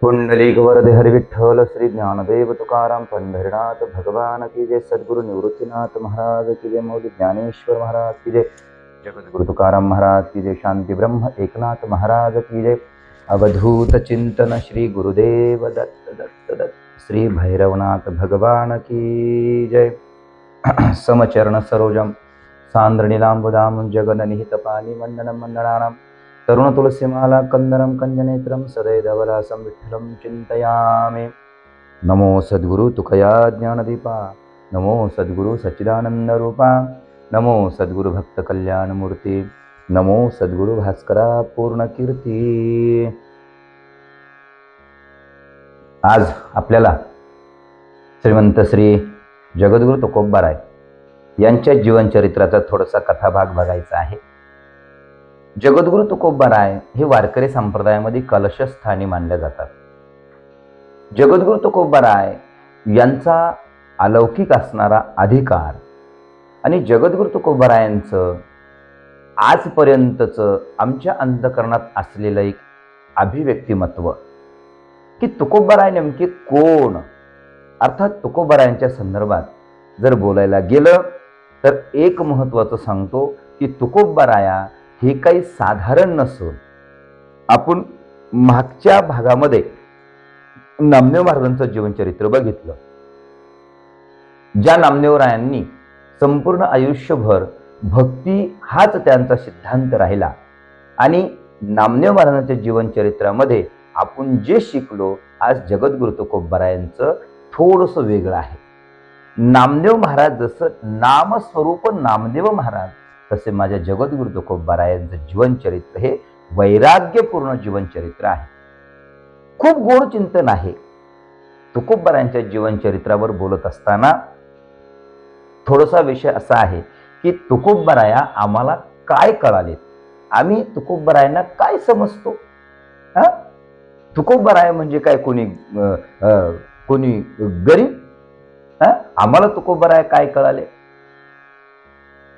पुंडलिक वरदे हरि विठ्ठल श्री ज्ञानदेव तुकाराम पंढरीनाथ भगवान की जय। सद्गुरु निवृत्तीनाथ महाराज की जय। मौली ज्ञानेश्वर महाराज की जय। जगद्गुरु तुकाराम महाराज की जय। शांति ब्रह्म एकनाथ महाराज की जय। अवधूत चिंतन श्री गुरुदेव दत्त दत्त दत्त श्री भैरवनाथ भगवान की जय। समचरण सरोजम सांद्रनीलांबुदाम जगननिहित पानी मंडनम मंडनानाम तरुण तुलसीमाला कंदरम कंजनेत्रम सदैवलासं विठ्ठलं चिंतयामि। नमो सद्गुरु तुकया ज्ञानदीपा, नमो सद्गुरु सच्चिदानंद रूपा, नमो सद्गुरु भक्त कल्याण मूर्ती, नमो सद्गुरु भास्करा पूर्ण कीर्ती। आज आपल्याला श्रीमंत श्री जगद्गुरु तुकोबाराय यांच्या जीवनचरित्राचा थोडासा कथाभाग बघायचा आहे। जगद्गुरु तुकोबाराय हे वारकरी संप्रदायामध्ये कलशस्थानी मानले जातात। जगद्गुरु तुकोबाराय यांचा अलौकिक असणारा अधिकार आणि जगद्गुरु तुकोबारायांचं आजपर्यंतचं आमच्या अंतःकरणात असलेलं एक अभिव्यक्तिमत्व की तुकोबाराय नेमके कोण, अर्थात तुकोबारायांच्या संदर्भात जर बोलायला गेलं तर एक महत्त्वाचं सांगतो की तुकोबाराया हे काही साधारण नसून, आपण मागच्या भागामध्ये नामदेव महाराजांचं जीवनचरित्र बघितलं, ज्या नामदेवरायांनी संपूर्ण आयुष्यभर भक्ती हाच त्यांचा सिद्धांत राहिला आणि नामदेव महाराजांच्या जीवनचरित्रामध्ये आपण जे शिकलो आज जगद्गुरु तुकोबारायांचं थोडंसं वेगळं आहे। नामदेव महाराज जसं नामस्वरूप नामदेव महाराज तसे माझ्या जगद्गुरु तुकोबारायांचं जीवनचरित्र हे वैराग्यपूर्ण जीवनचरित्र आहे। खूप गोड चिंतन आहे। तुकोबारायांच्या जीवनचरित्रावर बोलत असताना थोडासा विषय असा आहे की तुकोबाराया आम्हाला काय कळाले, आम्ही तुकोबारायांना काय समजतो। तुकोबाराय म्हणजे काय कोणी गरीब? आम्हाला तुकोबाराय काय कळाले?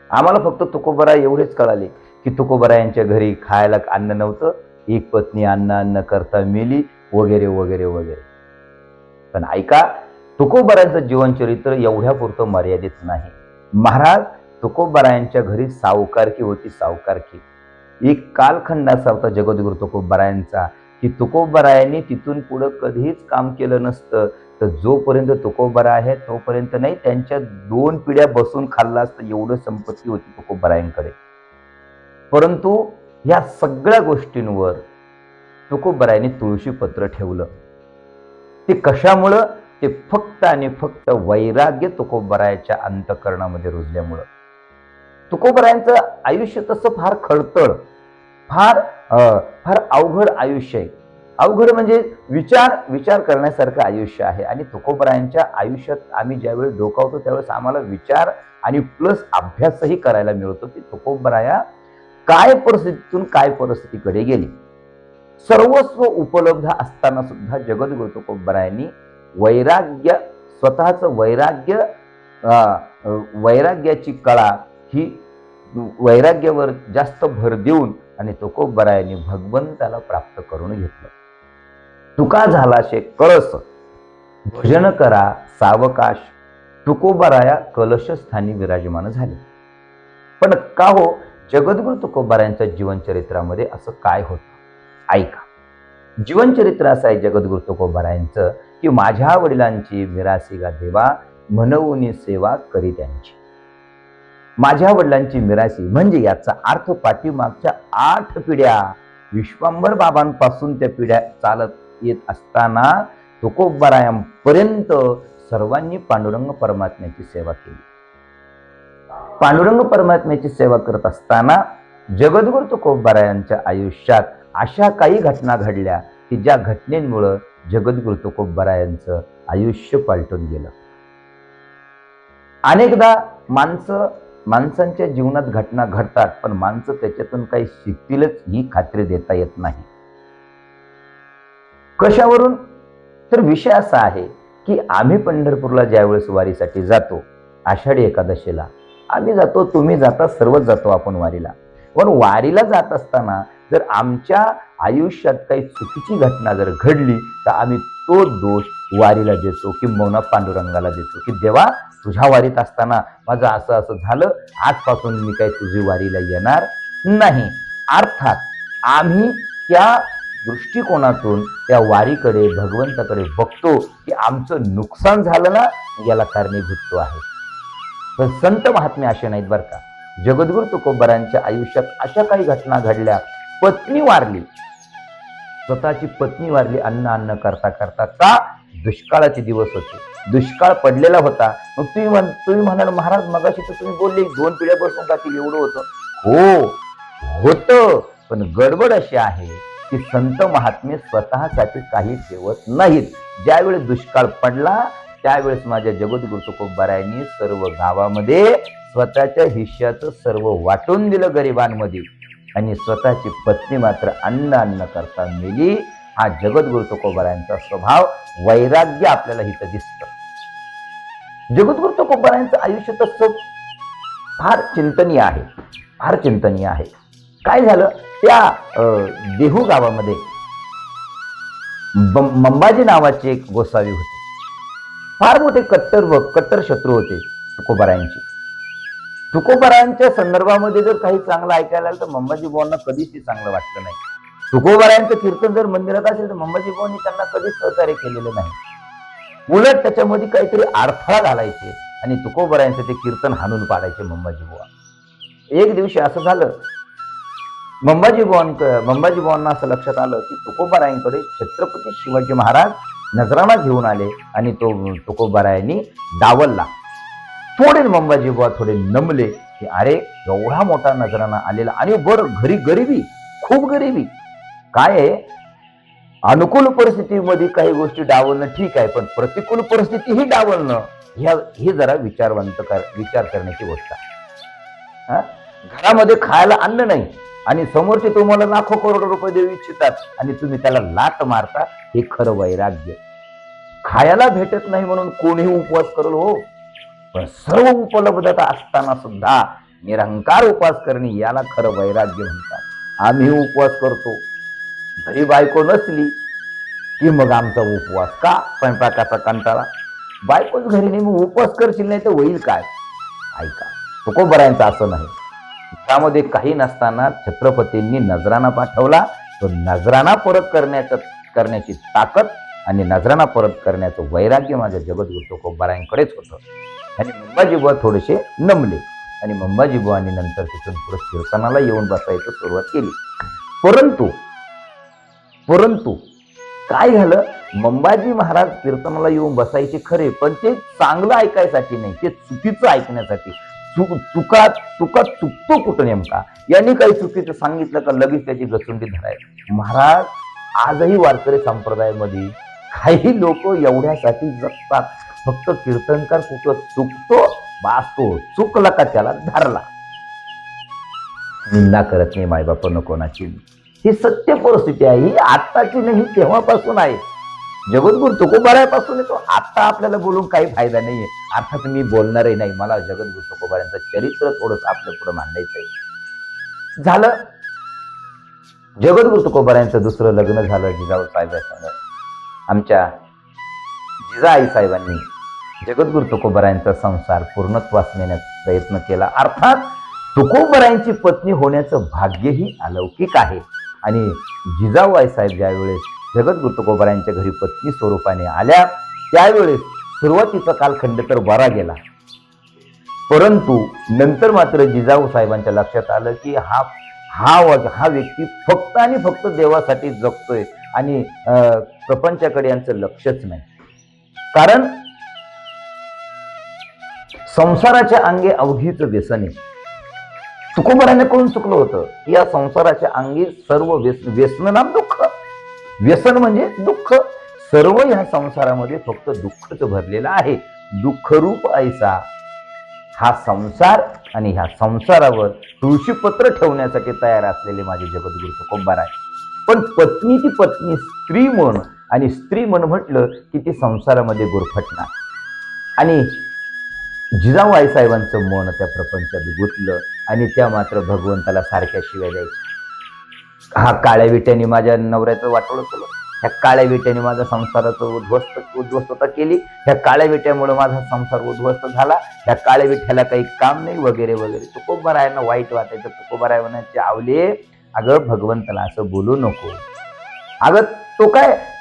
आम्हाला फक्त तुकोबाराय एवढेच कळाले की तुकोबारायांच्या घरी खायला अन्न नव्हतं, एक पत्नी अन्न करता मेली वगैरे वगैरे वगैरे। पण ऐका, तुकोबारायांचं जीवनचरित्र एवढ्यापुरतं मर्यादित नाही। महाराज तुकोबारायांच्या घरी सावकारकी होती, सावकारकी। एक कालखंड असा होता जगद्गुरु तुकोबारायांचा की तुकोबारायांनी तिथून पुढे कधीच काम केलं नसतं, तर जोपर्यंत तुकोबाराय आहे तोपर्यंत नाही, त्यांच्या 2 पिढ्या बसून खाल्ला असतं एवढं संपत्ती होती तुकोबारायांकडे। परंतु या सगळ्या गोष्टींवर तुकोबारायांनी तुळशीपत्र ठेवलं। ते कशामुळं? ते फक्त आणि फक्त वैराग्य तुकोबारायाच्या अंतःकरणामध्ये रुजल्यामुळं। तुकोबारायांचं आयुष्य तसं फार खडतळ, फार अवघड आयुष्य आहे। अवघड म्हणजे विचार करण्यासारखं आयुष्य आहे। आणि तुकोबारायांच्या आयुष्यात आम्ही ज्यावेळी डोकावतो त्यावेळेस आम्हाला विचार आणि प्लस अभ्यासही करायला मिळतो की तुकोबाराया काय परिस्थितीतून काय परिस्थितीकडे गेली। सर्वस्व उपलब्ध असताना सुद्धा जगद्गुरु तुकोबारायांनी वैराग्य, स्वतःचं वैराग्याची कळा ही वैराग्यावर जास्त भर देऊन आणि तुकोबारायांनी भगवंताला प्राप्त करून घेतलं। तुका झालाशे कळस भजन करा सावकाश, तुकोबाराया कलशस्थानी विराजमान झाले। पण का हो, जगद्गुरु तुकोबारायांच्या जीवनचरित्रामध्ये असं काय होतं? ऐका, जीवनचरित्र असं आहे जगद्गुरु तुकोबारायांचं की माझ्या वडिलांची मिरासी गा देवा, म्हणून सेवा करी त्यांची। माझ्या वडिलांची मिरासी म्हणजे याचा अर्थ पाठीमागच्या 8 पिढ्या विश्वांबर बाबांपासून त्या पिढ्या चालत येत असताना तुकोबारायांपर्यंत सर्वांनी पांडुरंग परमात्म्याची सेवा केली। पांडुरंग परमात्म्याची सेवा करत असताना जगद्गुरु तुकोबारायांच्या आयुष्यात अशा काही घटना घडल्या की ज्या घटनेमुळे जगद्गुरु तुकोबारायांचं आयुष्य पालटून गेलं। अनेकदा माणसांच्या जीवनात घटना घडतात, पण माणसं त्याच्यातून काही शिकतीलच ही खात्री देता येत नाही। कशावरून? तर विषय असा आहे की आम्ही पंढरपूरला ज्यावेळेस वारीसाठी जातो, आषाढी एकादशीला आम्ही जातो, तुम्ही जाता, सर्वच जातो आपण वारीला। पण वारीला जात असताना जर आमच्या आयुष्यात काही चुकीची घटना जर घडली तर आम्ही तो दोष वारीला देतो, किंबहुना पांडुरंगाला देतो की देवा, तुझ्या वारीत असताना माझं असं असं झालं, आजपासून मी काही तुझी वारीला येणार नाही. अर्थात आम्ही त्या दृष्टिकोनातून त्या वारीकडे, भगवंताकडे बघतो की आमचं नुकसान झालं ना, याला कारणीभूत तो आहे. पण संत महात्मे असे नाहीत बरं का. जगद्गुरु तुकोबारायांच्या आयुष्यात अशा काही घटना घडल्या. पत्नी वारली, स्वतःची पत्नी वारली अन्न करता करता. का? दुष्काळाचे दिवस होते, दुष्काळ पडलेला होता. मग तुम्ही म्हणाल महाराज मगाशी तर तुम्ही बोलले 2 पिढ्या बसून जातील एवढं होतं. हो होतं, पण गडबड अशी आहे की संत महात्मे स्वतःसाठी काही ठेवत नाहीत. ज्यावेळेस दुष्काळ पडला त्यावेळेस माझ्या जगद्गुरु तुकोबारायांनी सर्व गावामध्ये स्वतःच्या हिश्श्याचं सर्व वाटून दिलं गरिबांमध्ये, आणि स्वतःची पत्नी मात्र अन्न करता मेली. हा जगद्गुरु तुकोबारायांचा स्वभाव, वैराग्य आपल्याला इथं दिसतं. जगद्गुरु तुकोबारायांचं आयुष्य तसं फार चिंतनीय आहे, फार चिंतनीय आहे. काय झालं, त्या देहू गावामध्ये मंबाजी नावाचे एक गोसावी होते. फार मोठे कट्टर शत्रू होते तुकोबारायांचे. तुकोबारायांच्या संदर्भामध्ये जर काही चांगलं ऐकायला आलं तर मंबाजी बुवांना कधीच ते चांगलं वाटलं नाही. तुकोबारायांचं कीर्तन जर मंदिरात असेल तर मंबाजी बुवांनी त्यांना कधीच सहकार्य केलेलं नाही. उलट त्याच्यामध्ये काहीतरी अडथळा घालायचे आणि तुकोबारायांचं ते कीर्तन हाणून पाडायचे मंबाजी बुवा. एक दिवशी असं झालं, मंबाजी बुवांना असं लक्षात आलं की तुकोबारायांकडे छत्रपती शिवाजी महाराज नजराणा घेऊन आले आणि तो तुकोबारायांनी डावलला. थोडे मंबाजी बुवा थोडे नमले की अरे एवढा मोठा नजराणा आलेला, आणि बरं घरी गरिबी, खूप गरिबी. काय आहे, अनुकूल परिस्थितीमध्ये काही गोष्टी डावलणं ठीक आहे, पण प्रतिकूल परिस्थिती ही डावलणं ही जरा विचार करण्याची गोष्ट आहे. घरामध्ये खायला अन्न नाही आणि समोरचे तुम्हाला लाखो करोड रुपये देऊ इच्छितात आणि तुम्ही त्याला लाट मारता, हे खरं वैराग्य. खायला भेटत नाही म्हणून कोणीही उपवास करेल हो, पण सर्व उपलब्धता असताना सुद्धा निरंकार उपवास करणे याला खरं वैराग्य म्हणतात. आम्ही उपवास करतो, घरी बायको नसली की मग आमचा उपवास का, स्वयंपाकाचा कंटाळा, बायकोच घरी नाही मग उपवास करशील नाही तर होईल काय. ऐका, तुकोबारायांचं असं नाही. त्यामध्ये काही नसताना छत्रपतींनी नजराणा पाठवला. तो नजराणा परत करण्याची ताकद आणि नजराणा परत करण्याचं वैराग्य माझ्या जगद्गुरु तुकोबारायांकडेच होतं. आणि मंबाजी बुवा थोडेसे नमले आणि मंबाजी बुवांनी नंतर तिथून पुढे कीर्तनाला येऊन बसायचं सुरुवात केली. परंतु काय झालं, मंबाजी महाराज कीर्तनाला येऊन बसायचे खरे, पण ते चांगलं ऐकायसाठी नाही, ते चुकीचं ऐकण्यासाठी. चुका चुकतो कुठं नेमका, यांनी काही चुकीचं सांगितलं का लगेच त्याची गचुंडी धरायची. महाराज आजही वारकरी संप्रदायामध्ये काही लोक एवढ्यासाठी जगतात, फक्त कीर्तनकार कुठं चुकतो बासतो, चुकला का त्याला धरला. निंदा करत नाही मायबापानं कोणाची, ही सत्य परिस्थिती आहे. ही आत्ताची नाही, तेव्हापासून आहे. जगद्गुरु तुकोबारायापासून येतो. आता आपल्याला बोलून काही फायदा नाहीये. अर्थात मी बोलणारही नाही. मला जगद्गुरु तुकोबारायांचं चरित्र थोडंसं आपल्या पुढे मांडायचंय. झालं, जगद्गुरु तुकोबारायांचं दुसरं लग्न झालं जिजाऊ साहेबांसंग. आमच्या जिजाई साहेबांनी जगद्गुरु तुकोबारायांचा संसार पूर्णत्वास नेण्याचा प्रयत्न केला. अर्थात तुकोबारायांची पत्नी होण्याचं भाग्यही अलौकिक आहे. आणि जिजाऊबाई साहेब ज्यावेळेस जगद्गुरु तुकोबारायांच्या घरी पत्नी स्वरूपाने आल्या त्यावेळेस सुरुवातीचा कालखंड तर बरा गेला, परंतु नंतर मात्र जिजाऊ साहेबांच्या लक्षात आलं की हा व्यक्ती फक्त आणि फक्त देवासाठी जगतोय आणि प्रपंचाकडे यांचं लक्षच नाही. कारण संसाराच्या अंगे अवघीच व्यसने. तुकोबारायांना कोण चुकलं होतं, या संसाराच्या अंगी सर्व व्यसन नाम दुःख. व्यसन म्हणजे दुःख. सर्व ह्या संसारामध्ये फक्त दुःखच भरलेलं आहे. दुःखरूप ऐसा हा संसार, आणि ह्या संसारावर तुळशीपत्र ठेवण्यासाठी तयार असलेले माझे जगद्गुरु तुकोबाराय. पण पत्नी ती पत्नी, स्त्री मन, आणि स्त्री मन म्हटलं की ती संसारामध्ये गुरफटणार. आणि जिजाऊ आईसाहेबांचं मन त्या प्रपंचात गुंतलं आणि त्या मात्र भगवंताला सारख्या शिव्या द्यायच्या. हा काळ्या विट्याने माझ्या नवऱ्याचं वाटोळं केलं, ह्या काळ्या विट्याने माझ्या संसाराचं उद्ध्वस्तता केली, ह्या काळ्या विट्यामुळे माझा संसार उद्ध्वस्त झाला, ह्या काळ्या विठ्याला काही काम नाही वगैरे वगैरे. तुकोबारायांना वाईट वाटायचं. तुकोबाराय म्हणायचे, आवले अगं भगवंताला असं बोलू नको. अगं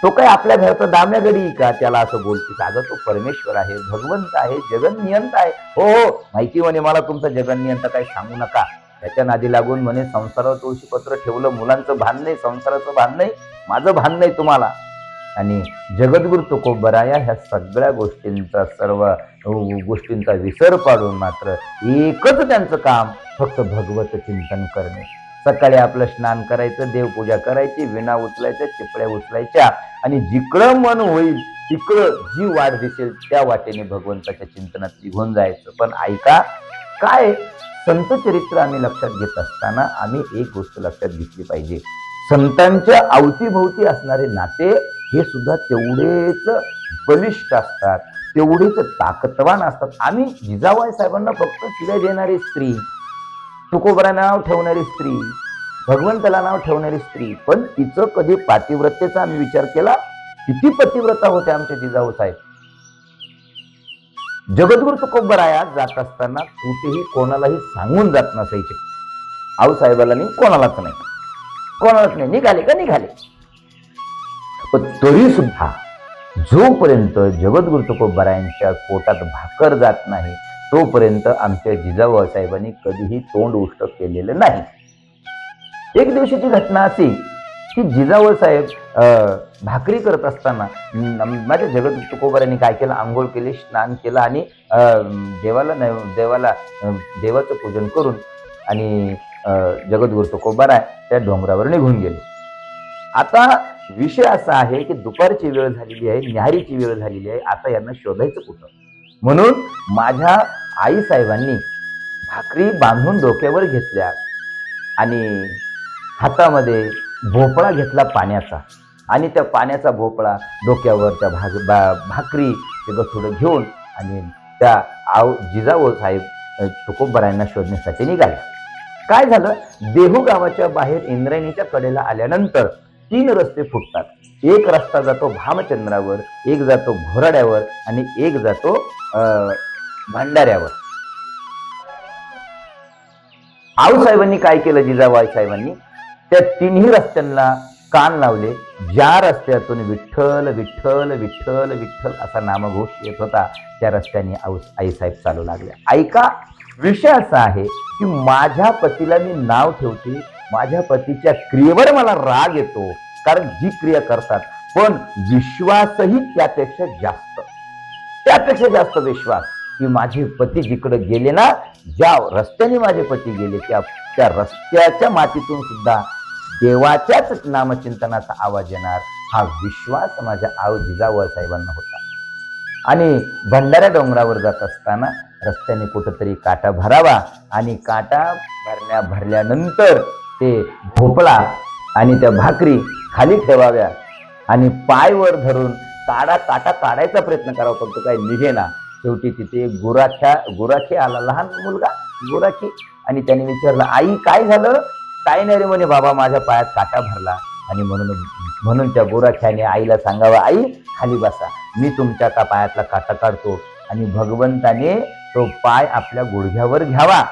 तो काय आपल्या घरचा दाम्या गडी का त्याला असं बोलतीस? अगं तो परमेश्वर आहे, भगवंत आहे, जगन्नियंत आहे. हो हो माहिती म्हणे मला तुमचं जगन्नियंत काही सांगू नका. त्याच्या नादी लागून म्हणे संसारावर तुळशीपत्र ठेवलं, मुलांचं भान नाही, संसाराचं भान नाही, माझं भान नाही तुम्हाला. आणि जगद्गुरु तुकोबराया ह्या सगळ्या सर्व गोष्टींचा विसर पाडून मात्र एकच त्यांचं काम फक्त भगवत चिंतन करणे. सकाळी आपलं स्नान करायचं, देवपूजा करायची, विणा उचलायच्या, चिपळ्या उचलायच्या आणि जिकडं मन होईल तिकडं जी वाट दिसेल त्या वाटेने भगवंताच्या चिंतनात निघून जायचं. पण ऐका, काय संत चरित्र आम्ही लक्षात घेत असताना आम्ही एक गोष्ट लक्षात घेतली पाहिजे. संतांच्या अवतीभोवती असणारे नाते हे सुद्धा तेवढेच बलिष्ठ असतात, तेवढेच ताकदवान असतात. आम्ही जिजाबाई साहेबांना फक्त शिव्या देणारी स्त्री, तुकोबरांना नाव ठेवणारी स्त्री, भगवंताला नाव ठेवणारी स्त्री, पण तिचं कधी पातिव्रतेचा आम्ही विचार केला? किती पतिव्रता होत्या आमच्या जिजाऊ साहेब. जगद्गुरु तुकोबराया जात असताना कुठेही कोणालाही सांगून जात नसायचे. आऊसाहेबाला नाही, कोणालाच नाही, निघाले का निघाले. पण तरी सुद्धा जोपर्यंत जगद्गुरु तुकोबरायांच्या पोटात भाकर जात नाही तोपर्यंत आमच्या जिजाऊ साहेबांनी कधीही तोंड उष्ट केलेलं नाही. एक दिवशीची घटना अशी की जिजाऊ साहेब भाकरी करत असताना माझ्या जगद्गुरु तुकोबरायांनी काय केलं, आंघोळ केली, स्नान केलं आणि देवाचं पूजन करून आणि जगद्गुरु तुकोबराय त्या डोंगरावर निघून गेले. आता विषय असा आहे की दुपारची वेळ झालेली आहे, न्याहारीची वेळ झालेली आहे. आता यांना शोधायचं कुठं? म्हणून माझ्या आई साहेबांनी भाकरी बांधून डोक्यावर घेतल्या आणि हातामध्ये भोपळा घेतला पाण्याचा आणि त्या पाण्याचा भोपळा डोक्यावर त्या भाकरी थोडं घेऊन आणि त्या जिजाऊ साहेब तुकोबरायांना शोधण्यासाठी निघाल्या. काय झालं, देहू गावाच्या बाहेर इंद्रायणीच्या कडेला आल्यानंतर 3 रस्ते फुटतात. एक रस्ता जातो भामचंद्रावर, एक जातो घोराड्यावर आणि एक जातो भंडाऱ्यावर. आऊसाहेबांनी काय केलं, जिजाबाई साहेबांनी त्या 3ही रस्त्यांना कान लावले. ज्या रस्त्यातून विठ्ठल विठ्ठल विठ्ठल विठ्ठल असा नामघोष येत होता त्या रस्त्याने आईसाहेब चालू लागल्या. ऐका, विषय असा आहे की माझ्या पतीला मी नाव ठेवते, माझ्या पतीच्या क्रियेवर मला राग येतो, कारण जी क्रिया करतात पण विश्वासही त्यापेक्षा जास्त विश्वास की माझे पती जिकडे गेले ना, ज्या रस्त्याने माझे पती गेले त्या रस्त्याच्या मातीतून सुद्धा देवाच्याच नामचिंतनाचा आवाज येणार, हा विश्वास माझ्या जिजाऊ साहेबांना होता. आणि भंडारा डोंगरावर जात असताना रस्त्याने कुठंतरी काटा भरावा आणि काटा भरल्यानंतर ते भोपळा आणि त्या भाकरी खाली ठेवाव्या आणि पाय वर धरून काटा काढायचा प्रयत्न करावा, पण तो काही निघेना. शेवटी तिथे गुराखी आला, लहान मुलगा गुराखी, आणि त्याने विचारलं, आई काय झालं? काय नाही रे म्हणे, बाबा माझ्या पायात काटा भरला. आणि म्हणून त्या गुराख्याने आईला सांगावं, आई खाली बसा, मी तुमच्या पायातला काटा काढतो. आणि भगवंताने तो पाय आपल्या गुडघ्यावर घ्यावा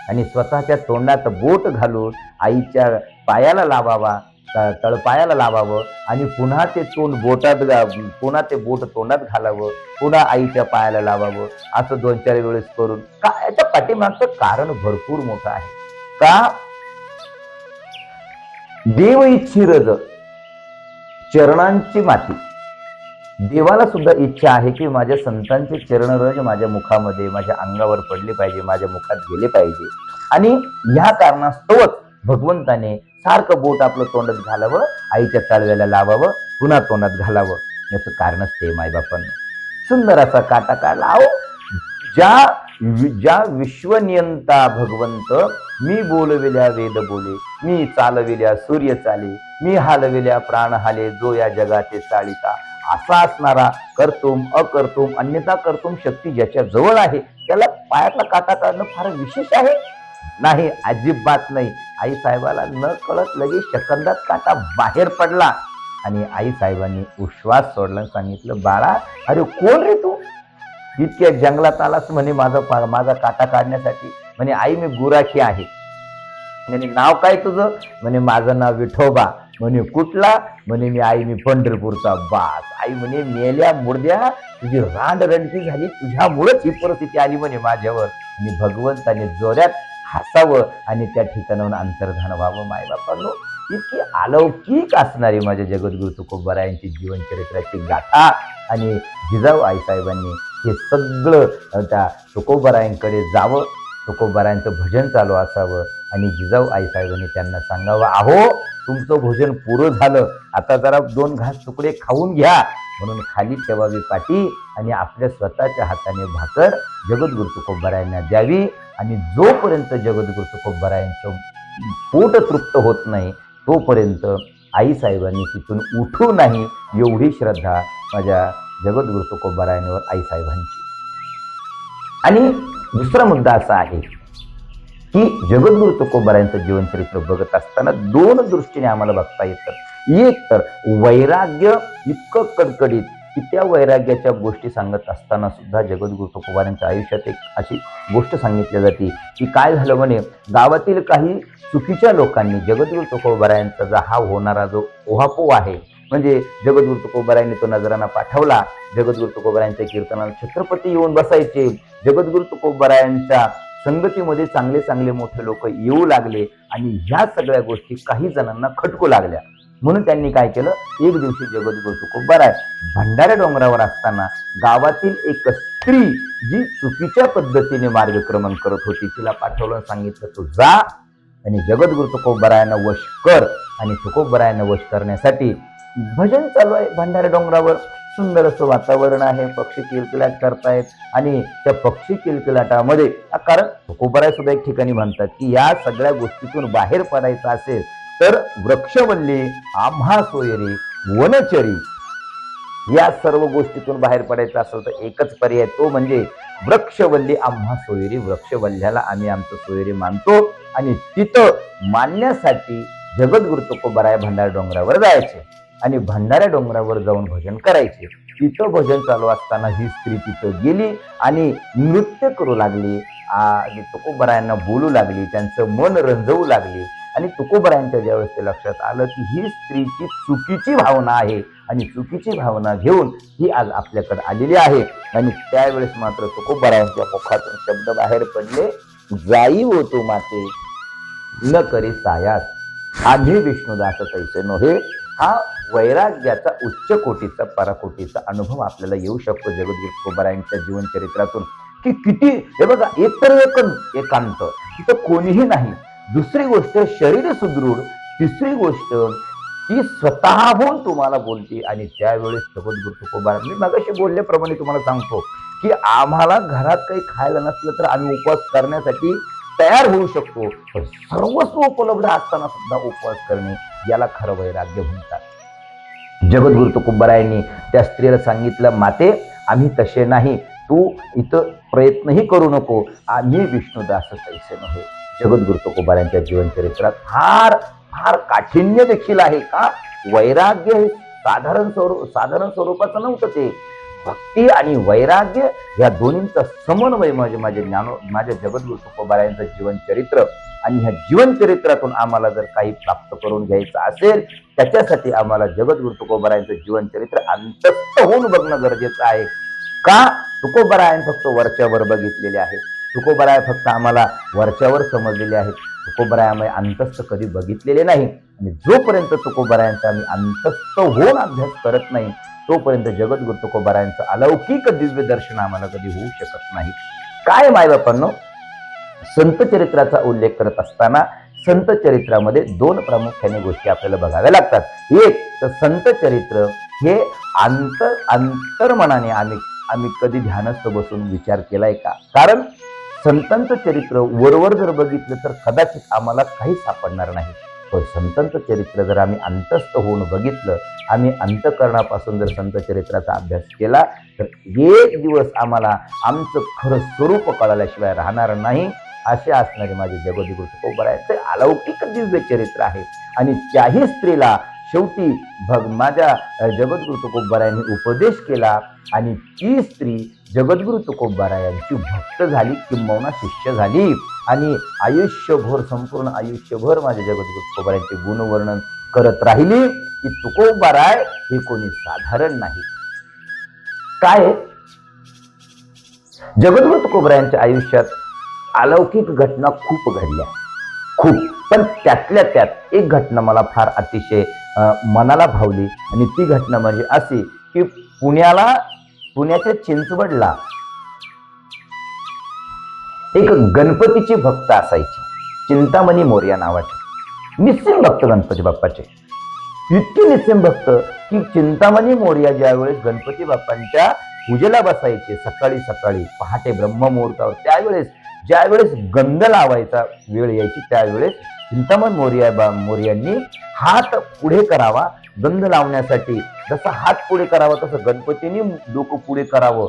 आणि स्वतःच्या तोंडात बोट घालून आईच्या पायाला लावावा, तळपायाला लावावं आणि पुन्हा ते बोट तोंडात घालावं, पुन्हा आईच्या पायाला लावावं. असं 2-4 वेळेस करून याच्या पाठीमागचं कारण भरपूर मोठं आहे. का? देव इच्छिरज चरणांची माती. देवाला सुद्धा इच्छा आहे की माझ्या संतांचे चरणरज माझ्या मुखामध्ये, माझ्या अंगावर पडले पाहिजे, माझ्या मुखात गेले पाहिजे. आणि ह्या कारणास्तवच भगवंताने सारखं बोट आपलं तोंडात घालावं, आईच्या तळव्याला लावावं, पुन्हा तोंडात घालावं. याचं कारणच ते मायबापांना सुंदर असा काटा काढला. ज्या विश्वनियंता भगवंत, मी बोलविल्या वेद बोले, मी चालविल्या सूर्य चाले, मी हालविल्या प्राण हाले, जो या जगाचे चाळीता. असा असणारा कर्तुम अकर्तुम अन्यथा कर्तुम शक्ती ज्याच्या जवळ आहे त्याला पायातला काटा काढणं फार विशेष आहे. नाही, अजिबात नाही. आई साहेबाला न कळत लगेच शकंदात काटा बाहेर पडला आणि आई साहेबांनी उश्वास सोडला, सांगितलं, बाळा, अरे कोण रे तू? इतक्या जंगलात आलास म्हणे माझा काटा काढण्यासाठी? म्हणे, आई मी गुराखी आहे. म्हणे, नाव काय तुझं? म्हणे, माझं नाव विठोबा. म्हणे, कुठला? म्हणे, मी पंढरपूरचा. बास. आई म्हणे, मेल्या मुर्द्या, तुझी रांडरणती झाली, तुझ्यामुळेच ही परिस्थिती आली म्हणे माझ्यावर. आणि भगवंताने जोऱ्यात हसावं आणि त्या ठिकाणाहून अंतर्धान व्हावं. मायबापांनो, इतकी अलौकिक असणारी माझ्या जगद्गुरु तुकोबारायांची जीवनचरित्राची गाथा आणि जिजाऊ आईसाहेबांनी हे सगळं त्या तुकोबारायांकडे जावं, तुकोबारायांचं भजन चालू असावं आणि जिजाऊ आईसाहेबांनी त्यांना सांगावं, अहो, तुमचं भोजन पुरं झालं, आता जरा 2 घास तुकडे खाऊन घ्या. म्हणून खाली ठेवावी पाटी आणि आपल्या स्वतःच्या हाताने भाकर जगद्गुरु तुकोबारायांना द्यावी. आणि जोपर्यंत जगद्गुरु तुकोबारायांचं पोट तृप्त होत नाही तोपर्यंत आईसाहेबांनी तिथून उठू नाही, एवढी श्रद्धा माझ्या जगद्गुरु तुकोबारायांवर आईसाहेबांची. आणि दुसरा मुद्दा असा आहे की जगद्गुरु तुकोबारायांचं जीवनचरित्र बघत असताना 2 दृष्टीने आम्हाला बघता येतं. एक तर वैराग्य इतकं कडकडीत की त्या वैराग्याच्या गोष्टी सांगत असताना सुद्धा जगद्गुरु तुकोबारायांच्या आयुष्यात एक अशी गोष्ट सांगितली जाते की काय झालं म्हणे, गावातील काही चुकीच्या लोकांनी जगद्गुरु तुकोबारायांचा हा होणारा जो ओहापोह आहे, म्हणजे जगद्गुरु तुकोबारायांनी तो नजराना पाठवला, जगद्गुरु तुकोबारायांच्या कीर्तनाला छत्रपती येऊन बसायचे, जगद्गुरु तुकोबारायांच्या संगतीमध्ये चांगले चांगले मोठे लोक येऊ लागले आणि ह्या सगळ्या गोष्टी काही जणांना खटकू लागल्या. म्हणून त्यांनी काय केलं, एक दिवशी जगद्गुरु तुकोबाराय भंडारा डोंगरावर असताना गावातील एक स्त्री जी चुकीच्या पद्धतीने मार्गक्रमण करत होती तिला पाठवलं, सांगितलं, तू जा आणि जगद्गुरु तुकोबारायांना वश कर. आणि तुकोबारायांना वश करण्यासाठी भजन चालू आहे भंडारा डोंगरावर. सुंदर असं वातावरण आहे, पक्षी किलकिलाट करतायत आणि त्या पक्षी किलकिलाटामध्ये, कारण तुकोबाराय सुद्धा एक ठिकाणी म्हणतात की या सगळ्या गोष्टीतून बाहेर पडायचं असेल तर वृक्षवल्ली, आम्हा सोयरी, वनचरी, या सर्व गोष्टीतून बाहेर पडायचं असेल तर एकच पर्याय, तो म्हणजे वृक्षवल्ली आम्हा सोयरी. वृक्षवल्ल्याला आम्ही आमचं सोयरी मानतो आणि तिथं मानण्यासाठी जगद्गुरु तुकोबाराय भंडारा डोंगरावर जायचे आणि भंडारा डोंगरावर जाऊन भजन करायचे. तिथं भजन चालू असताना ही स्त्री तिथं गेली आणि नृत्य करू लागली आणि तुकोबारायांना बोलू लागली, त्यांचं मन रंजवू लागली. आणि तुकोबारायांच्या ज्यावेळेस ते लक्षात आलं की ही स्त्रीची चुकीची भावना आहे आणि चुकीची भावना घेऊन ही आज आपल्याकडे आलेली आहे, आणि त्यावेळेस मात्र तुकोबारायांच्या मुखातून शब्द बाहेर पडले, जाई हो तू माते न करी सायास, आम्ही विष्णुदास तैसे नोहे. हा वैराग्याचा उच्च कोटीचा पराकोटीचा अनुभव आपल्याला येऊ शकतो जगद्गुरु तुकोबारायांच्या जीवनचरित्रातून की किती. हे बघा, एकतर एकांत, तिथं कोणीही नाही. दुसरी गोष्ट शरीर सुदृढ. तिसरी गोष्ट ती स्वतःहून तुम्हाला बोलते. आणि त्यावेळेस जगद्गुरु तुकोबाराय, मी मगाशी बोलल्याप्रमाणे तुम्हाला सांगतो की आम्हाला घरात काही खायला नसलं तर आम्ही उपवास करण्यासाठी तयार होऊ शकतो, पण सर्वस्व उपलब्ध असताना सुद्धा उपवास करणे, याला खरं वैराग्य म्हणतात. जगद्गुरु तुकोबारायांनी त्या स्त्रीला सांगितलं, माते, आम्ही तसे नाही, तू इथं प्रयत्नही करू नको, आम्ही विष्णुदास तैसे नव्हे. जगद्गुरु तुकोबारायांच्या जीवनचरित्रात फार फार काठिण्य देखील आहे. का? वैराग्य हे साधारण स्वरूपाचं नव्हतं, ते भक्ती आणि वैराग्य या दोन्हींचा समन्वय म्हणजे माझ्या जगद्गुरु तुकोबारायांचं जीवनचरित्र. आणि ह्या जीवनचरित्रातून आम्हाला जर काही प्राप्त करून घ्यायचं असेल, त्याच्यासाठी आम्हाला जगद्गुरु तुकोबारायांचं जीवनचरित्र अंतस्थ होऊन बघणं गरजेचं आहे. का? तुकोबाराय फक्त वरच्यावर बघितलेले आहे, तुकोबाराय फक्त आम्हाला वरच्यावर समजलेले आहेत, तुकोबाराय आम्ही अंतस्थ कधी बघितलेले नाही. आणि जोपर्यंत तुकोबारायांचा आम्ही अंतस्थ होऊन अभ्यास करत नाही तोपर्यंत जगद्गुरु तुकोबारायांचं अलौकिक दिव्य दर्शन आम्हाला कधी होऊ शकत नाही. काय मायबापांनो, संत चरित्राचा उल्लेख करत असताना संत चरित्रामध्ये 2 प्रामुख्याने गोष्टी आपल्याला बघाव्या लागतात. एक तर संत चरित्र हे अंतर्मनाने आम्ही कधी ध्यानस्थ बसून विचार केलाय का? कारण संतांचं चरित्र वरवर जर बघितलं तर कदाचित आम्हाला काही सापडणार नाही, पण संतांचं चरित्र जर आम्ही अंतस्थ होऊन बघितलं, आम्ही अंतःकरणापासून जर संत चरित्राचा अभ्यास केला तर एक दिवस आम्हाला आमचं खरं स्वरूप कळाल्याशिवाय राहणार नाही. असे असणारे माझे जगद्गुरु तुकोबरायांचे अलौकिक दिव्य चरित्र आहे. आणि त्याही स्त्रीला शेवटी माझ्या जगद्गुरु तुकोबरायांनी उपदेश केला आणि ती स्त्री जगद्गुरु तुकोबरायांची भक्त झाली, किंबहुना शिष्य झाली. आणि आयुष्यभर, संपूर्ण आयुष्यभर माझ्या जगद्गुरु तुकोबरायांचे गुणवर्णन करत राहिली की तुकोबराय हे कोणी साधारण नाही. काय जगद्गुरु तुकोबरायांच्या आयुष्यात अलौकिक घटना खूप घडल्या, खूप. पण त्यातल्या त्यात एक घटना मला फार अतिशय मनाला भावली आणि ती घटना म्हणजे अशी की पुण्याच्या चिंचवडला एक गणपतीची भक्त असायची, चिंतामणी मोरया नावाची. निस्सिम भक्त गणपती बाप्पाचे, इतके निस्सिम भक्त की चिंतामणी मोरया ज्यावेळेस गणपती बाप्पांच्या पूजेला बसायचे सकाळी सकाळी पहाटे ब्रह्ममुहूर्तावर, त्यावेळेस ज्यावेळेस गंध लावायचा वेळ यायची त्यावेळेस चिंतामण मोरयांनी हात पुढे करावा गंध लावण्यासाठी. जसा हात पुढे करावा तसं गणपतीने डोकं पुढे करावं.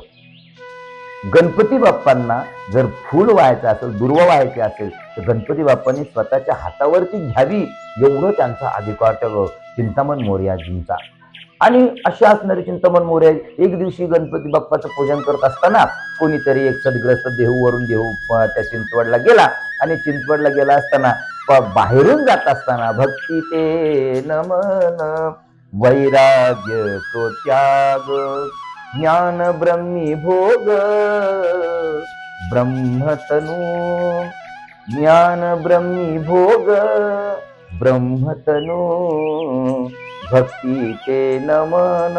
गणपती बाप्पांना जर फूल व्हायचं असेल, दुर्वा व्हायचे असेल तर गणपती बाप्पांनी स्वतःच्या हातावरती घ्यावी, एवढं त्यांचा अधिकार त्या चिंतामण मोरयाजींचा. आणि अशी असणारे चिंतामण मोरया एक दिवशी गणपती बाप्पाचं पूजन करत असताना कोणीतरी एक सद्ग्रस्त देहूवरून त्या चिंचवडला गेला. आणि चिंचवडला गेला असताना बाहेरून जात असताना भक्ती ते नमन वैराग्य तो त्याग ज्ञान ब्रह्मी भोग ब्रह्मतनु, ज्ञान ब्रह्मी भोग ब्रह्मतनु भक्ती ते नमन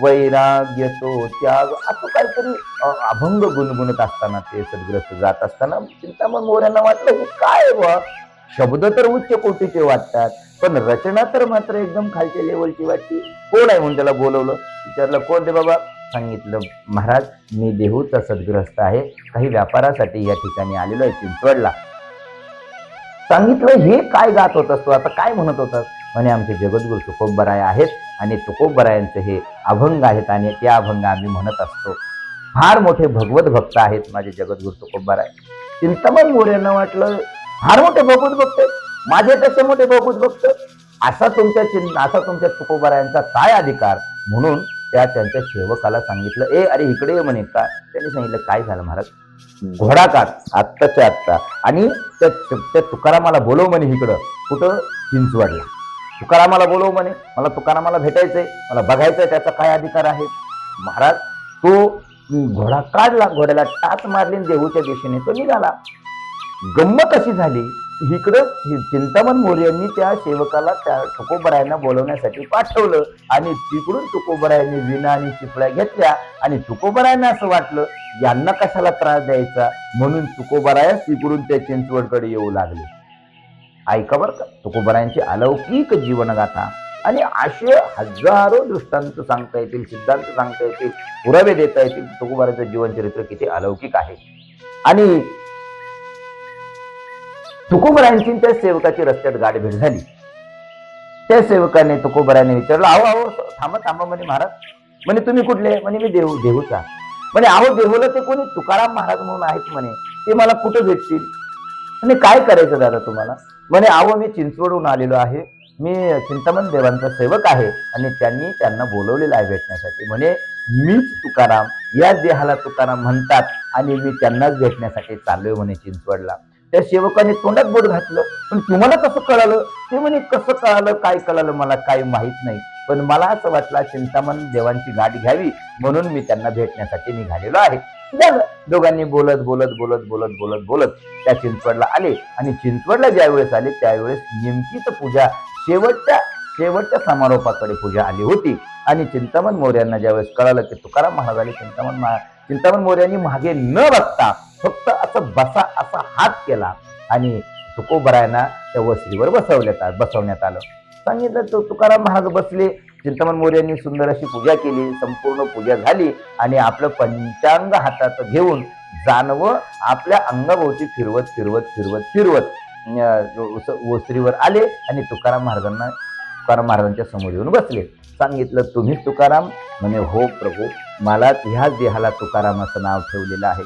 वैराग्य तो त्याग, असं काहीतरी अभंग गुणगुणत असताना ते सद्ग्रस्त जात असताना चिंतामण मोरयांना वाटलं की काय बा, शब्द तर उच्च कोटीचे वाटतात पण रचना तर मात्र एकदम खालच्या लेवलची वाटते. कोण आहे म्हणून त्याला बोलवलं, विचारलं कोण रे बाबा. सांगितलं महाराज मी देहूचा सद्ग्रस्त आहे, काही व्यापारासाठी या ठिकाणी आलेलो आहे चिंचवडला. सांगितलं हे काय गात होतास तू, आता काय म्हणत होतास. म्हणे आमचे जगद्गुरु तुकोबराय आहेत आणि तुकोबरायांचे हे अभंग आहेत आणि ते अभंग आम्ही म्हणत असतो. फार मोठे भगवत भक्त आहेत माझे जगद्गुरु तुकोबराय. चिंतामण मोरयांना वाटलं फार मोठे भगवत भक्त, माझे कसे मोठे भगवत भक्त, असा तुमच्या तुकोबरायांचा काय अधिकार. म्हणून त्यांच्या सेवकाला सांगितलं ए अरे इकडे ये म्हणे. का त्यांनी सांगितलं काय झालं महाराज, घोडा काढ आत्ताच्या आत्ता आणि त्या तुकारामाला बोलव म्हणे इकडं. कुठं, चिंचवडला. तुकारामाला बोलव म्हणे, मला तुकारामाला भेटायचंय, मला बघायचंय त्याचा काय अधिकार आहे. महाराज तो घोडा काढला, घोड्याला टाच मारली देहूच्या दिशेने तो निघाला. गंमत अशी झाली इकडं चिंतामण मोरयांनी त्या सेवकाला त्या तुकोबरायांना बोलवण्यासाठी पाठवलं आणि तिकडून तुकोबरायांनी विणा आणि चिपळ्या घेतल्या आणि तुकोबरायांना असं वाटलं यांना कशाला त्रास द्यायचा, म्हणून तुकोबराया तिकडून त्या चिंचवडकडे येऊ लागले. ऐका बरं का तुकोबरायांची अलौकिक जीवनगाथा. आणि असे हजारो दृष्टांत सांगता येतील, सिद्धांत सांगता येतील, पुरावे देता येतील. तुकोबरायांचं जीवनचरित्र किती अलौकिक आहे. आणि तुकोबरायांची त्या सेवकाची रस्त्यात गाठभेट झाली. त्या सेवकाने तुकोबरायांनी विचारलं अहो अहो थांबा थांबा म्हणे महाराज. म्हणे तुम्ही कुठले. म्हणे मी देहूचा. म्हणे अहो देहूला ते कोणी तुकाराम महाराज म्हणून आहेत म्हणे, ते मला कुठं भेटतील. म्हणे काय करायचं दादा तुम्हाला. म्हणे अहो मी चिंचवडून आलेलो आहे, मी चिंतामण देवांचा सेवक आहे आणि त्यांना बोलवलेलं आहे भेटण्यासाठी. म्हणे मीच तुकाराम, या देहाला तुकाराम म्हणतात आणि मी त्यांनाच भेटण्यासाठी चाललोय म्हणे चिंचवडला. त्या सेवकाने तोंडात बोट घातलं. पण तुम्हाला कसं कळालं. ते म्हणे कसं कळालं काय कळालं मला काही माहित नाही, पण मला असं वाटलं चिंतामण देवांची गाठ घ्यावी म्हणून मी त्यांना भेटण्यासाठी निघालेलो आहे. दोघांनी बोलत बोलत बोलत बोलत बोलत बोलत त्या चिंचवडला आले. आणि चिंचवडला ज्यावेळेस आले त्यावेळेस नेमकीच पूजा शेवटच्या समारोपाकडे पूजा आली होती. आणि चिंतामण मोरयांना ज्यावेळेस कळालं की तुकाराम महाराजांनी चिंतामण मोरयांनी मागे न बघता फक्त असं असा हात केला आणि तुकोबरायांना त्या वसरीवर बसवण्यात आलं. सांगितलं तुकाराम महाराज बसले. चिंतामण मोरयांनी सुंदर अशी पूजा केली. संपूर्ण पूजा झाली आणि आपलं पंचांग हातात घेऊन जानवं आपल्या अंगाभोवती फिरवत फिरवत फिरवत फिरवत वसरीवर आले आणि तुकाराम महाराजांच्या समोर येऊन बसले. सांगितलं तुम्ही तुकाराम. म्हणे हो प्रभू, मला ह्याच देहाला तुकाराम असं नाव ठेवलेलं आहे.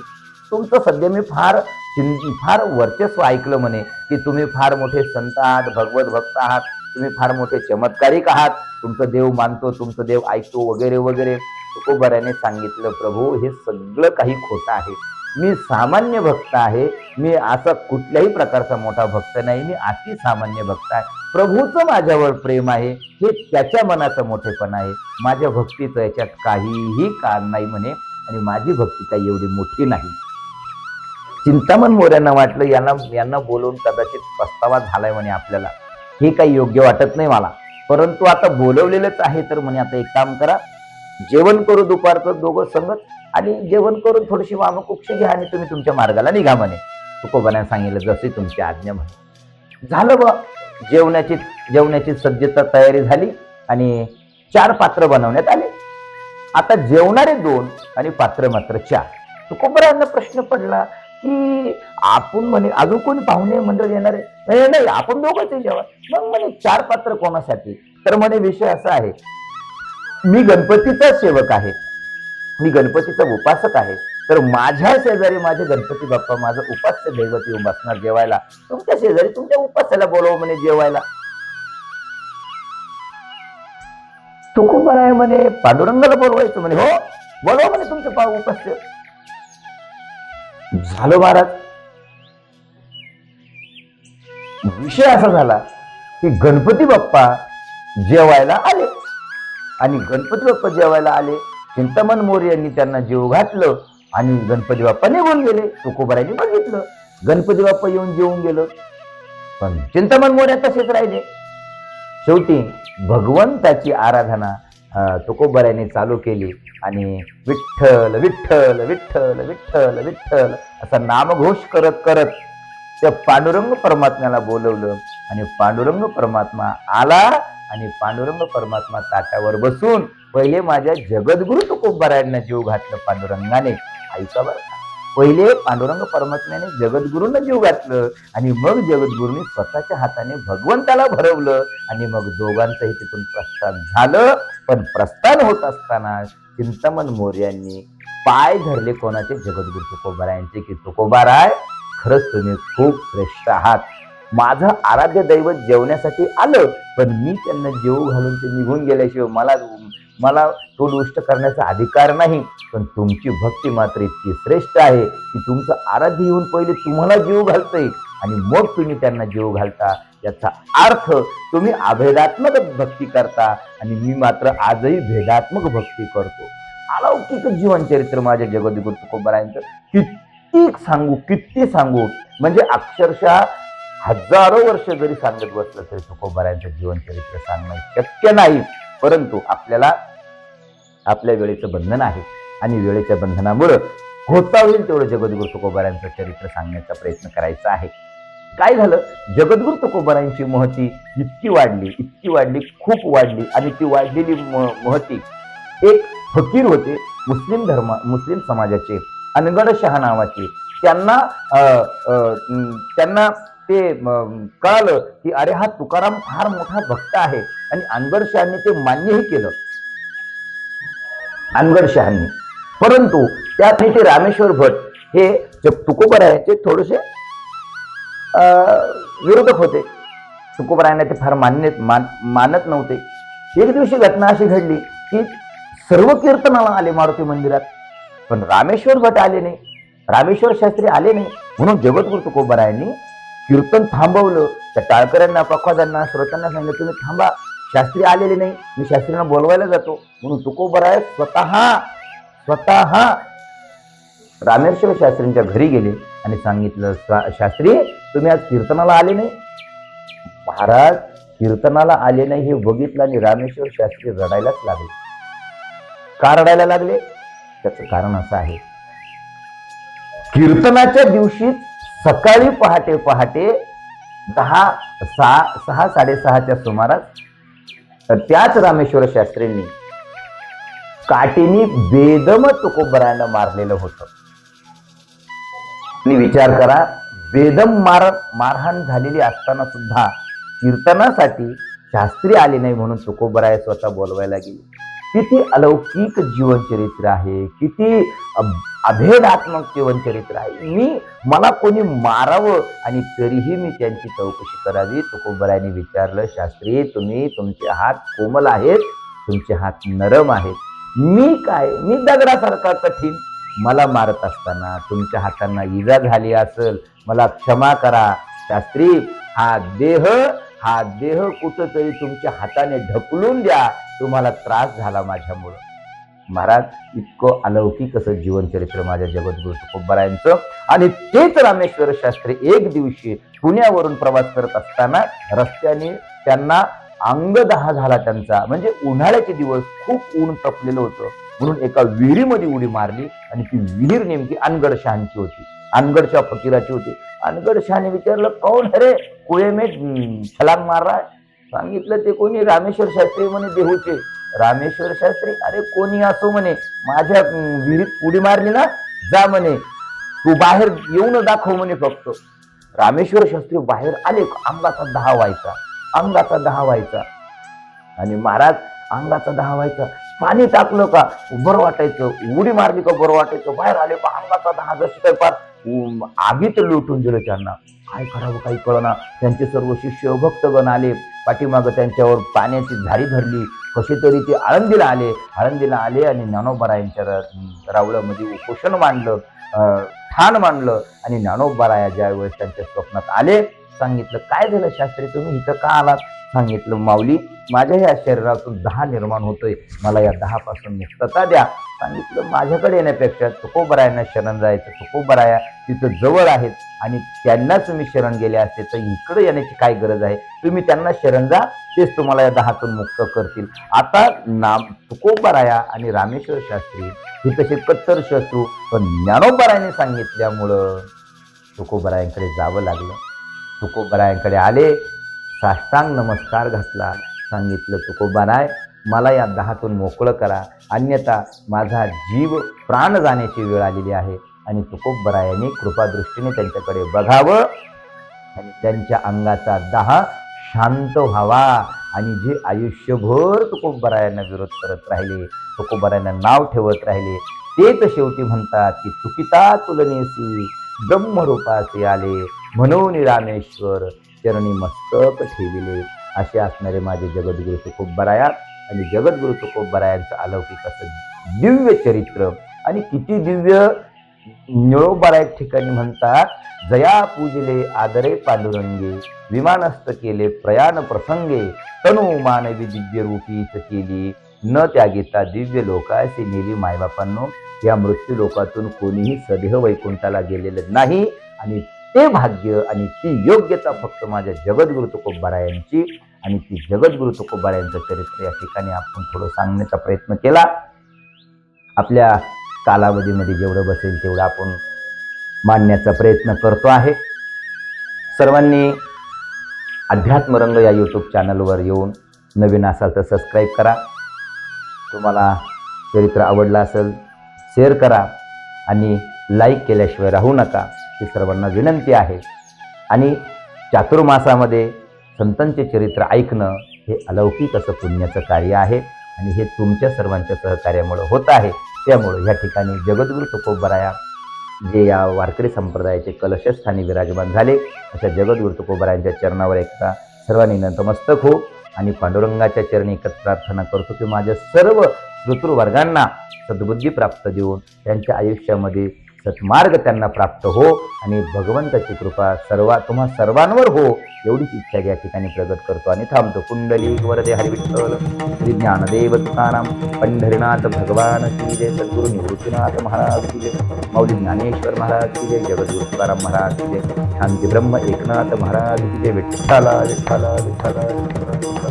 तुमचं सध्या मी फार वर्चस्व ऐकलं म्हणे की तुम्ही फार मोठे संत आहात, भगवत भक्त आहात, तुम्ही फार मोठे चमत्कारिक आहात, तुमचं देव मानतो, तुमचं देव ऐकतो वगैरे वगैरे. तुकोबारायाने सांगितलं, प्रभू हे सगळं काही खोटं आहे. मी सामान्य भक्त आहे, मी असा कुठल्याही प्रकारचा मोठा भक्त नाही, मी अति सामान्य भक्त आहे. प्रभूचं माझ्यावर प्रेम आहे, हे त्याच्या मनाचं मोठेपण आहे. माझ्या भक्तीचं याच्यात काहीही कारण नाही म्हणे, आणि माझी भक्ती काही एवढी मोठी नाही. चिंतामण मोऱ्यांना वाटलं यांना बोलवून कदाचित पस्तावा झालाय म्हणे आपल्याला, हे काही योग्य वाटत नाही मला, परंतु आता बोलवलेलंच आहे तर म्हणे आता एक काम करा, जेवण करू दुपारचं दोघं संगत, आणि जेवण करून थोडीशी वामकुक्षी घ्या आणि तुम्ही तुमच्या मार्गाला निघा म्हणे. तुकोबाने सांगितलं, जसे तुमची आज्ञा म्हणे. झालं बा, जेवणाची सज्जता तयारी झाली आणि 4 पात्र बनवण्यात आले. आता जेवणारे 2 आणि पात्र मात्र 4. तुकोबारायांना प्रश्न पडला की आपण म्हणे अजून कोणी पाहुणे मंडळ येणार आहे? नाही, आपण दोघंच जेवण. मग म्हणे 4 पात्र कोणासाठी? तर म्हणे विषय असा आहे, मी गणपतीचा सेवक आहे, मी गणपतीचा उपासक आहे, तर माझ्या शेजारी माझे गणपती बाप्पा, माझं उपास्य दैवत येऊन बसणार जेवायला, तुमच्या शेजारी तुमच्या उपास्याला बोलव म्हणे जेवायला. तुकोबाराय म्हणे पांडुरंगाला बोलवायचं म्हणे. हो बोलवा म्हणे तुमचं उपास्य. झालं महाराज. विषय असा झाला की गणपती बाप्पा जेवायला आले, आणि गणपती बाप्पा जेवायला आले, चिंतामण मोरे यांनी त्यांना जेव घातलं आणि गणपती बाप्पा निघून गेले. तुकोबारायांनी बघितलं, गणपती बाप्पा येऊन जेवून गेलं, पण चिंतामण मोरे तसेच राहिले. शेवटी भगवंताची आराधना तुकोबारायांनी चालू केली, आणि विठ्ठल विठ्ठल विठ्ठल विठ्ठल विठ्ठल असा नामघोष करत करत त्या पांडुरंग परमात्म्याला बोलवलं, आणि पांडुरंग परमात्मा आला, आणि पांडुरंग परमात्मा ताटावर बसून पहिले माझ्या जगद्गुरु तुकोबारायांना जीव घातलं पांडुरंगाने. ऐका बरं, पहिले पांडुरंग परमात्म्याने जगद्गुरूंना जीव घातलं, आणि मग जगद्गुरूंनी स्वतःच्या हाताने भगवंताला भरवलं, आणि मग दोघांचंही तिथून प्रस्थान झालं. पण प्रस्थान होत असताना चिंतामण मोर्यांनी पाय धरले कोणाचे? जगद्गुरु तुकोबारायांचे, की तुकोबाराय खरंच तुम्ही खूप श्रेष्ठ आहात. माझं आराध्य दैवत जेवण्यासाठी आलं, पण मी त्यांना जेवू घालून ते निघून गेल्याशिवाय मला तो दुष्ट करण्याचा अधिकार नाही. पण तुमची भक्ती मात्र इतकी श्रेष्ठ आहे की तुमचं आराध्य येऊन पहिले तुम्हाला जीव घालतंय, आणि मग तुम्ही त्यांना जीव घालता. याचा अर्थ तुम्ही अभेदात्मक भक्ती करता, आणि मी मात्र आजही भेदात्मक भक्ती करतो. अलौकिक जीवनचरित्र माझ्या जगद्गुरु तुकोबारायांचं किती सांगू, म्हणजे अक्षरशः हजारो वर्ष जरी सांगत बसलं तरी तुकोबारायांचं जीवनचरित्र सांगणं शक्य नाही. परंतु आपल्याला आपल्या वेळेचं बंधन आहे, आणि वेळेच्या बंधनामुळे होता होईल तेवढं जगद्गुरु तुकोबारायांचं चरित्र सांगण्याचा प्रयत्न करायचा आहे. काय झालं, जगद्गुरु तुकोबारायांची महती इतकी वाढली, खूप वाढली, आणि ती वाढलेली महती, एक फकीर होते मुस्लिम समाजाचे, अनगडशहा नावाचे. त्यांना ते कळालं की अरे हा तुकाराम फार मोठा भक्त आहे, आणि अनगडशहांनी ते मान्यही केलं, अनगडशहांनी. परंतु त्यात ते रामेश्वर भट हे तुकोबारायांचे थोडेसे विरोधक होते. तुकोबारायांना ते फार मानत नव्हते. एक दिवशी घटना अशी घडली की सर्व कीर्तनाला आले मारुती मंदिरात, पण रामेश्वर भट आले नाही, रामेश्वर शास्त्री आले नाही. म्हणून जगद्गुरु तुकोबारायांनी कीर्तन थांबवलं. त्या टाळकऱ्यांना, पखवाजांना, श्रोत्यांना सांगितलं, तुम्ही थांबा, शास्त्री आलेले नाही, मी शास्त्रींना बोलवायला जातो. म्हणून तुकोबाराय स्वतः रामेश्वर शास्त्रींच्या घरी गेले आणि सांगितलं, शास्त्री तुम्ही आज कीर्तनाला आले नाही. महाराज कीर्तनाला आले नाही हे बघितलं आणि रामेश्वर शास्त्री रडायलाच लागले. का रडायला लागले? त्याचं कारण असं आहे, कीर्तनाच्या दिवशी सकाळी पहाटे 6:30च्या सुमारास त्याच रामेश्वर शास्त्रींनी काठीने बेदम तुकोबारायांना मारलेलं होतं. आणि विचार करा, बेदम मारहाण झालेली असताना सुद्धा कीर्तनासाठी शास्त्री आले नाही म्हणून तुकोबाराय स्वतः बोलवायला गेले. किती अलौकिक जीवनचरित्र आहे, किती अभेदात्मक जीवनचरित्र आहे. मला कोणी मारावं आणि तरीही मी त्यांची चौकशी करावी. तुकोबरायांनी विचारलं, शास्त्री तुमचे हात कोमल आहेत, तुमचे हात नरम आहेत. मी दगडासारखा कठीण. मला मारत असताना तुमच्या हातांना इजा झाली असेल, मला क्षमा करा शास्त्री. हा देह कुठंतरी तुमच्या हाताने ढकलून द्या, तुम्हाला त्रास झाला माझ्यामुळं. महाराज, इतकं अलौकिक असं जीवनचरित्र माझ्या जगद्गुरु तुकोबरायांचं. आणि तेच रामेश्वर शास्त्री एक दिवशी पुण्यावरून प्रवास करत असताना रस्त्याने त्यांना अंगदाह झाला त्यांचा. म्हणजे उन्हाळ्याचे दिवस, खूप ऊन तपलेलं होतं, म्हणून एका विहिरीमध्ये उडी मारली. आणि ती विहीर नेमकी अनगड शहाची होती, अनगडच्या फकीराची होती. अनगड शहाने विचारलं, कौन है रे कुएं में छलांग मार रहा है? सांगितलं, ते कोणी? रामेश्वर शास्त्री म्हणे, देहूचे. रामेश्वर शास्त्री, अरे कोणी असो म्हणे, माझ्या विहिरीत उडी मारली ना, जा म्हणे, तू बाहेर येऊन दाखव म्हणे फक्त. रामेश्वर शास्त्री बाहेर आले, अंगाचा दहा व्हायचा. आणि महाराज, अंगाचा दहा व्हायचा. पाणी टाकलं का बरं वाटायचं, उडी मारली का बरं वाटायचं, बाहेर आले का अंगाचा दहा, जशी काय पार आगीत लुटून दिलं त्यांना. काय करावं काही कळना. त्यांचे सर्व शिष्य भक्तगण आले, पाठीमागं त्यांच्यावर पाण्याची झारी धरली. कसे तरी ते आळंदीला आले आणि ज्ञानोबारायांच्या रावळामध्ये उपोषण मांडलं, ठाण मांडलं. आणि ज्ञानोबाराया ज्यावेळेस त्यांच्या स्वप्नात आले, सांगितलं, काय झालं शास्त्री, तुम्ही इथं का आलात? सांगितलं, माऊली, माझ्या या शरीरातून 10 निर्माण होतोय, मला या 10 पासून मुक्तता द्या. सांगितलं, माझ्याकडे येण्यापेक्षा तुकोबरायांना शरण जायचं. तुकोबराया तिथं जवळ आहेत आणि त्यांना तुम्ही शरण गेले असते तर इकडे येण्याची काय गरज आहे? तुम्ही त्यांना शरण जा, तेच तुम्हाला या 10तून मुक्त करतील. आता तुकोबराया आणि रामेश्वर शास्त्री हे तसे कट्टर शत्रू, पण ज्ञानोबारायांनी सांगितल्यामुळं तुकोबरायांकडे जावं लागलं. तुकोबरायांकडे आले, साष्टांग नमस्कार घातला. सांगितलं, तुकोबराय, मला या 10तून मोकळं करा, अन्यथा माझा जीव प्राण जाण्याची वेळ आलेली आहे. आणि तुकोबरायांनी कृपादृष्टीने त्यांच्याकडे बघावं आणि त्यांच्या अंगाचा 10 शांत व्हावा. आणि जे आयुष्यभर तुकोबरायांना विरोध करत राहिले, तुकोबरायांना नाव ठेवत राहिले, तेच शेवटी म्हणतात की चुकिता तुलनेसी ब्रह्मरूपाचे आले, म्हणून रामेश्वर चरणी मस्तक ठेविले. असे असणारे माझे जगद्गुरु तुकोबराया. आणि जगद्गुरु तुकोबरायांचं अलौकिक असं दिव्य चरित्र. आणि किती दिव्य! ज्ञानोबा एक ठिकाणी म्हणतात, जया पूजिले आदरे पांडुरंगे, विमानस्थ केले प्रयाण प्रसंगे, तनु मानवी दिव्य रूपीच केली, न त्यागिता दिव्य लोकाशी नेली. मायबापांनो, या मृत्यू लोकातून कोणीही सदेह वैकुंठाला गेलेलं नाही. आणि ते भाग्य आणि ती योग्यता फक्त माझ्या जगद्गुरु तुकोबरायांची. आणि ती जगद्गुरु तुकोबरायांचं चरित्र या ठिकाणी आपण थोडं सांगण्याचा प्रयत्न केला. आपल्या कालावधीमध्ये जेवढं बसेल तेवढं आपण मांडण्याचा प्रयत्न करतो आहे. सर्वांनी अध्यात्मरंग या यूट्यूब चॅनलवर येऊन नवीन असाल तर सबस्क्राईब करा. तुम्हाला चरित्र आवडलं असेल शेअर करा आणि लाईक केल्याशिवाय राहू नका, ही सर्वांना विनंती आहे. आणि चातुर्मासामध्ये संतांचे चरित्र ऐकणं हे अलौकिक असं पुण्याचं कार्य आहे आणि हे तुमच्या सर्वांच्या सहकार्यामुळे होत आहे. त्यामुळे या ठिकाणी जगद्गुरु तुकोबराया जे या वारकरी संप्रदायाचे कलशस्थानी विराजमान झाले, अशा जगद्गुरु तुकोबरायांच्या चरणावर एकदा सर्वांनी नतमस्तक हो. आणि पांडुरंगाच्या चरणी एकच प्रार्थना करतो की माझ्या सर्व श्रोतृवर्गांना सद्बुद्धी प्राप्त देऊन त्यांच्या आयुष्यामध्ये सत्मार्ग त्यांना प्राप्त हो आणि भगवंताची कृपा तुम्हा सर्वांवर हो, एवढीच इच्छा या ठिकाणी प्रगट करतो आणि थांबतो. कुंडली वरदे हरी विठ्ठल श्री ज्ञानदेव तुकाराम पंढरीनाथ भगवान की जय. सद्गुरु निवृत्तीनाथ महाराज की जय. माऊली ज्ञानेश्वर महाराज की जय. जगद्गुरु तुकाराम महाराज की जय. शांती ब्रह्म एकनाथ महाराज की जय. विठ्ठला विठ्ठला विठ्ठला विठ्ठला.